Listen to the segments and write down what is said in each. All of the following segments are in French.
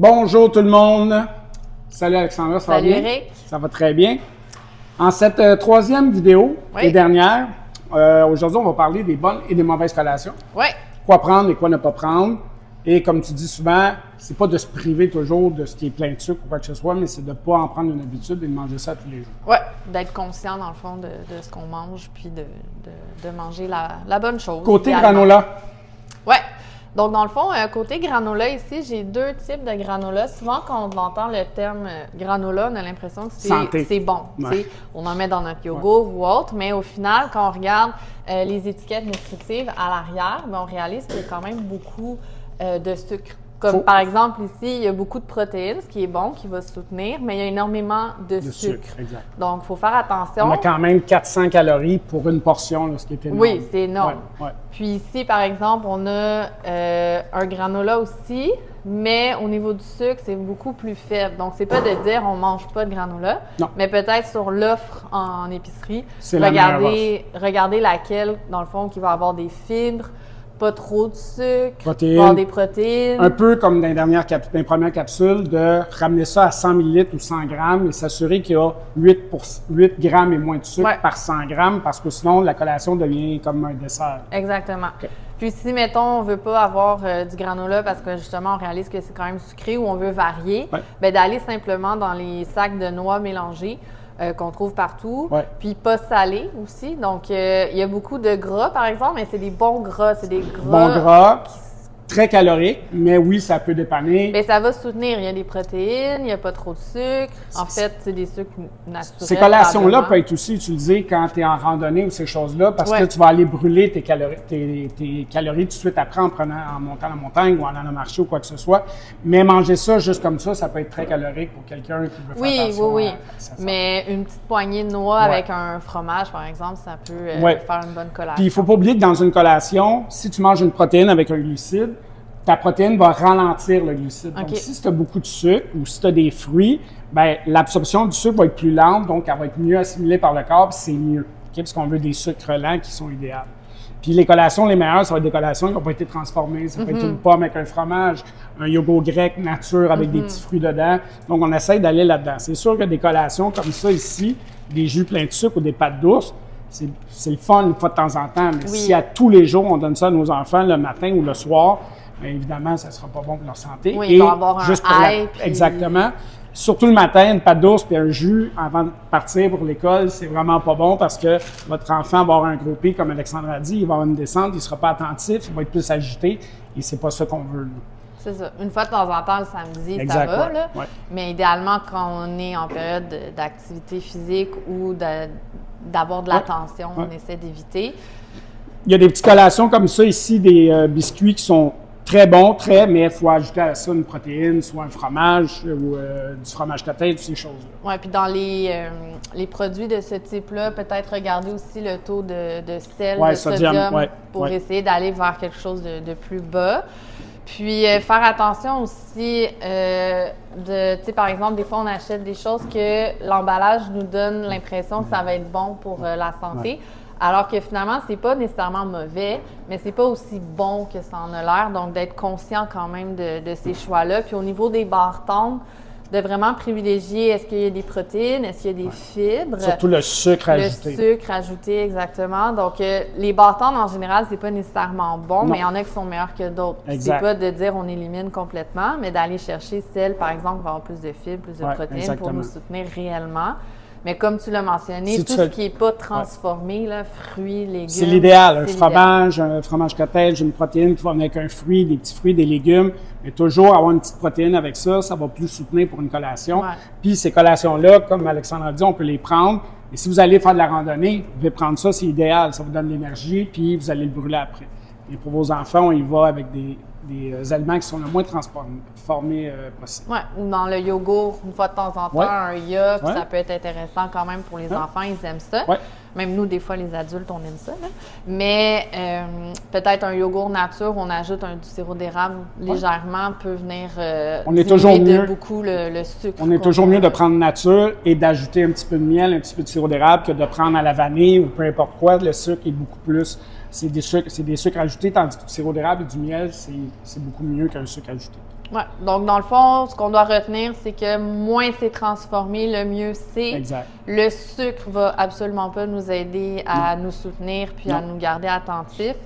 Bonjour tout le monde. Salut Alexandra, ça va bien? Salut Eric. Ça va très bien. En cette troisième vidéo et dernière, aujourd'hui on va parler des bonnes et des mauvaises collations. Oui. Quoi prendre et quoi ne pas prendre. Et comme tu dis souvent, c'est pas de se priver toujours de ce qui est plein de sucre ou quoi que ce soit, mais c'est de ne pas en prendre une habitude et de manger ça tous les jours. Oui, d'être conscient dans le fond de ce qu'on mange, puis de manger la bonne chose. Côté granola. Oui. Donc, dans le fond, côté granola ici, j'ai deux types de granola. Souvent, quand on entend le terme granola, on a l'impression que c'est bon. Ouais. On en met dans notre yogourt ou autre, mais au final, quand on regarde les étiquettes nutritives à l'arrière, on réalise qu'il y a quand même beaucoup de sucre. Comme par exemple ici, il y a beaucoup de protéines, ce qui est bon, qui va soutenir, mais il y a énormément de sucre. Exact. Donc, il faut faire attention. On a quand même 400 calories pour une portion, là, ce qui est énorme. Oui, c'est énorme. Ouais. Puis ici, par exemple, on a un granola aussi, mais au niveau du sucre, c'est beaucoup plus faible. Donc, c'est pas de dire on mange pas de granola, mais peut-être sur l'offre en épicerie, regardez laquelle, dans le fond, qui va avoir des fibres, pas trop de sucre, avoir des protéines. Un peu comme dans les premières capsules, de ramener ça à 100 ml ou 100 grammes et s'assurer qu'il y a 8 grammes et moins de sucre par 100 grammes parce que sinon, la collation devient comme un dessert. Exactement. Okay. Puis si, mettons, on veut pas avoir du granola parce que justement, on réalise que c'est quand même sucré ou on veut varier, bien d'aller simplement dans les sacs de noix mélangés. Qu'on trouve partout, puis pas salé aussi. Donc, il y a beaucoup de gras, par exemple, mais c'est des bons gras. C'est des gras... Bons gras, très caloriques, mais oui, ça peut dépanner. Bien, ça va soutenir. Il y a des protéines, il n'y a pas trop de sucre. En fait, c'est des sucres naturels. Ces collations-là peuvent être aussi utilisées quand tu es en randonnée ou ces choses-là, parce que tu vas aller brûler tes calories tout de suite après en montant la montagne ou en allant marcher ou quoi que ce soit. Mais manger ça juste comme ça peut être très calorique pour quelqu'un qui veut faire attention. Oui. Mais une petite poignée de noix avec un fromage, par exemple, ça peut faire une bonne collation. Puis il ne faut pas oublier que dans une collation, si tu manges une protéine avec un glucide, ta protéine va ralentir le glucide. Donc, si tu as beaucoup de sucre ou si tu as des fruits, bien, l'absorption du sucre va être plus lente, donc elle va être mieux assimilée par le corps, puis c'est mieux. Parce qu'on veut des sucres lents qui sont idéaux. Puis les collations les meilleures, ça va être des collations qui n'ont pas été transformées. Ça peut être une pomme avec un fromage, un yogourt grec nature avec des petits fruits dedans. Donc, on essaie d'aller là-dedans. C'est sûr que des collations comme ça ici, des jus pleins de sucre ou des pâtes douces, c'est le fun une fois de temps en temps. Mais si à tous les jours, on donne ça à nos enfants le matin ou le soir, bien évidemment, ça ne sera pas bon pour leur santé. Oui, ils vont avoir un hype. Exactement. Surtout le matin, une pâte d'ours puis un jus avant de partir pour l'école, c'est vraiment pas bon parce que votre enfant va avoir un gros pic, comme Alexandra a dit, il va avoir une descente, il ne sera pas attentif, il va être plus agité et c'est pas ça qu'on veut. C'est ça. Une fois de temps en temps, le samedi, ça va, là. Ouais. Mais idéalement, quand on est en période d'activité physique ou d'avoir de l'attention, on essaie d'éviter. Il y a des petites collations comme ça ici, des biscuits qui sont très bons, mais il faut ajouter à ça une protéine, soit un fromage ou du fromage cottage, ces choses-là. Oui, puis dans les produits de ce type-là, peut-être regarder aussi le taux de sel, de sodium pour essayer d'aller vers quelque chose de plus bas. Puis, faire attention aussi tu sais, par exemple, des fois, on achète des choses que l'emballage nous donne l'impression que ça va être bon pour la santé. Alors que finalement, c'est pas nécessairement mauvais, mais c'est pas aussi bon que ça en a l'air. Donc, d'être conscient quand même de ces choix-là. Puis au niveau des barres tendres, de vraiment privilégier est-ce qu'il y a des protéines, est-ce qu'il y a des fibres. Surtout le sucre ajouté. Le sucre ajouté, exactement. Donc, les barres tendres, en général, c'est pas nécessairement bon, mais il y en a qui sont meilleurs que d'autres. C'est pas de dire on élimine complètement, mais d'aller chercher celles, par exemple, qui vont avoir plus de fibres, plus de protéines pour nous soutenir réellement. Mais comme tu l'as mentionné, tout ce qui n'est pas transformé, là, fruits, légumes... C'est l'idéal. Un fromage cottage, une protéine qui va venir avec un fruit, des petits fruits, des légumes. Mais toujours avoir une petite protéine avec ça, ça va plus soutenir pour une collation. Puis ces collations-là, comme Alexandre a dit, on peut les prendre. Et si vous allez faire de la randonnée, vous pouvez prendre ça, c'est idéal. Ça vous donne de l'énergie, puis vous allez le brûler après. Et pour vos enfants, on y va avec des aliments qui sont le moins transformés possible. Oui, ou dans le yogourt, une fois de temps en temps, un yaourt, ça peut être intéressant quand même pour les enfants, ils aiment ça. Même nous, des fois, les adultes, on aime ça. Là. Mais peut-être un yogourt nature, on ajoute du sirop d'érable légèrement, peut venir diminuer beaucoup le sucre. On est toujours mieux de prendre nature et d'ajouter un petit peu de miel, un petit peu de sirop d'érable que de prendre à la vanille ou peu importe quoi. Le sucre est beaucoup plus... C'est des sucres ajoutés, tandis que du sirop d'érable et du miel, c'est beaucoup mieux qu'un sucre ajouté. Ouais. Donc, dans le fond, ce qu'on doit retenir, c'est que moins c'est transformé, le mieux c'est. Exact. Le sucre va absolument pas nous aider à nous soutenir puis à nous garder attentifs.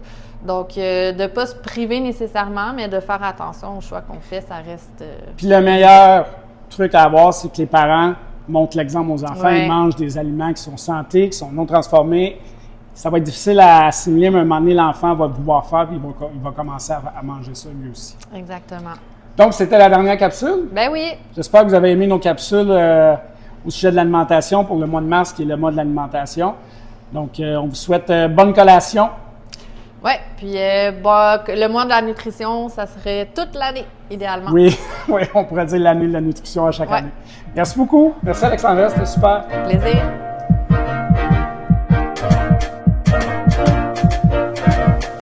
Donc, de ne pas se priver nécessairement, mais de faire attention au choix qu'on fait, ça reste... Puis le meilleur truc à avoir, c'est que les parents montrent l'exemple aux enfants. Ils mangent des aliments qui sont santé, qui sont non transformés. Ça va être difficile à assimiler, mais à un moment donné, l'enfant va pouvoir faire puis il va commencer à manger ça lui aussi. Exactement. Donc, c'était la dernière capsule? Ben oui! J'espère que vous avez aimé nos capsules au sujet de l'alimentation pour le mois de mars, qui est le mois de l'alimentation. Donc, on vous souhaite bonne collation. Oui, puis le mois de la nutrition, ça serait toute l'année, idéalement. Oui, on pourrait dire l'année de la nutrition à chaque année. Merci beaucoup. Merci Alexandra, c'était super. Plaisir.